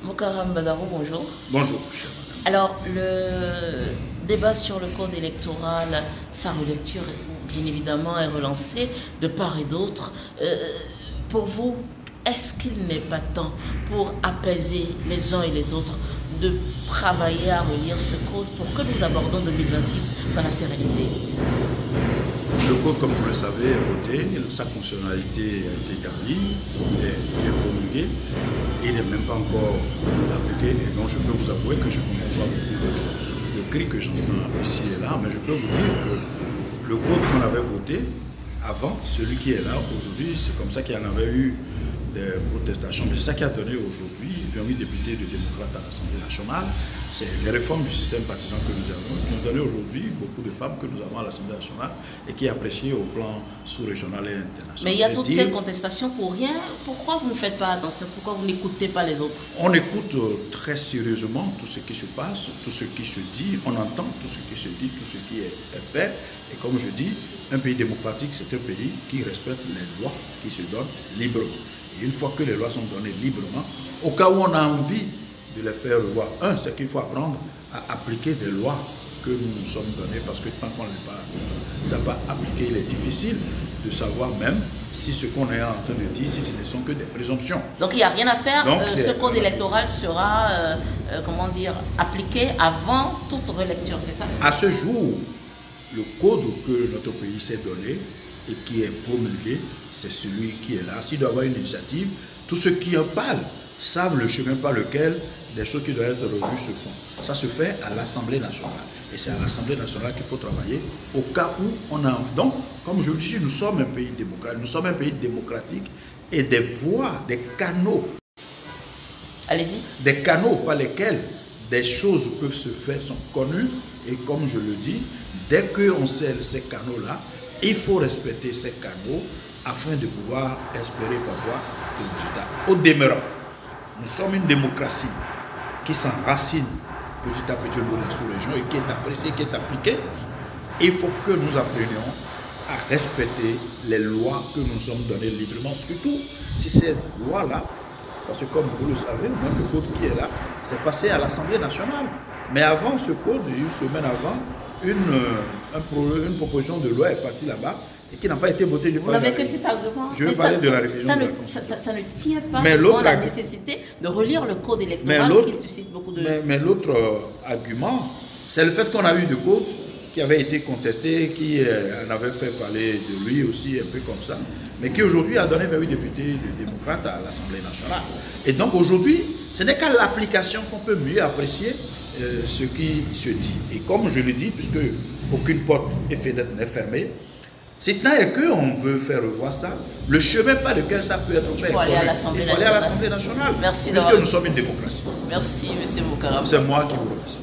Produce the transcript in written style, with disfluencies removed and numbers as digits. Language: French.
Mokaram Badarou, bonjour. Bonjour. Alors, le débat sur le code électoral, sa relecture, bien évidemment, est relancée de part et d'autre. Pour vous, est-ce qu'il n'est pas temps pour apaiser les uns et les autres de travailler à relire ce code pour que nous abordons 2026 dans la sérénité? Le code, comme vous le savez, est voté, sa fonctionnalité a été établie, il est promulgué, et il n'est même pas encore appliqué. Et donc je peux vous avouer que je ne comprends pas beaucoup de cris que j'entends ici et là, mais je peux vous dire que le code qu'on avait voté avant, celui qui est là aujourd'hui, c'est comme ça qu'il y en avait eu des protestations. Mais c'est ça qui a donné aujourd'hui 28 députés de démocrates à l'Assemblée nationale. C'est les réformes du système partisan que nous avons, qui ont donné aujourd'hui beaucoup de femmes que nous avons à l'Assemblée nationale et qui est appréciée au plan sous-régional et international. Mais il y a toutes ces contestations pour rien. Pourquoi vous ne faites pas attention? Pourquoi vous n'écoutez pas les autres? On écoute très sérieusement tout ce qui se passe, tout ce qui se dit, on entend tout ce qui se dit, tout ce qui est fait. Et comme je dis, un pays démocratique, c'est un pays qui respecte les lois qui se donnent librement. Et une fois que les lois sont données librement, au cas où on a envie de les faire revoir, c'est qu'il faut apprendre à appliquer des lois que nous nous sommes données, parce que tant qu'on ne les a pas appliquées, il est difficile de savoir même si ce qu'on est en train de dire, si ce ne sont que des présomptions. Donc il n'y a rien à faire. Donc, ce code électoral sera, comment dire, appliqué avant toute relecture, c'est ça? À ce jour, le code que notre pays s'est donné et qui est promulgué, c'est celui qui est là. S'il doit y avoir une initiative, tous ceux qui en parlent savent le chemin par lequel des choses qui doivent être revues se font. Ça se fait à l'Assemblée nationale. Et c'est à l'Assemblée nationale qu'il faut travailler au cas où on a... Donc, comme je le dis, nous sommes un pays démocratique. Nous sommes un pays démocratique et des voies, des canaux. Allez-y. Des canaux par lesquels des choses peuvent se faire sont connus. Et comme je le dis, dès qu'on sait ces canaux-là, il faut respecter ces canaux afin de pouvoir espérer parfois des résultats. Au demeurant, nous sommes une démocratie qui s'enracine petit à petit au niveau de la sous-région et qui est appréciée, qui est appliquée. Il faut que nous apprenions à respecter les lois que nous sommes données librement, surtout si ces lois-là, parce que comme vous le savez, même le code qui est là, c'est passé à l'Assemblée nationale. Mais avant ce code, une semaine avant, une proposition de loi est partie là-bas et qui n'a pas été votée du Parlement. Vous n'avez que cet argument. Je veux parler de la révision ça, de la Constitution. Ça ne tient pas dans la nécessité de relire le code électoral qui suscite beaucoup de... Mais l'autre argument, c'est le fait qu'on a eu de code qui avait été contesté, qui en avait fait parler de lui aussi, un peu comme ça, mais qui aujourd'hui a donné 28 députés de démocrates à l'Assemblée nationale. Et donc aujourd'hui, ce n'est qu'à l'application qu'on peut mieux apprécier ce qui se dit. Et comme je le dis, puisque aucune porte et fenêtre n'est fermée, c'est tant qu'on veut faire revoir ça, le chemin par lequel ça peut être fait, il faut aller à l'Assemblée nationale. Merci puisque nous sommes une démocratie. Merci, M. Mokaram. C'est moi qui vous remercie.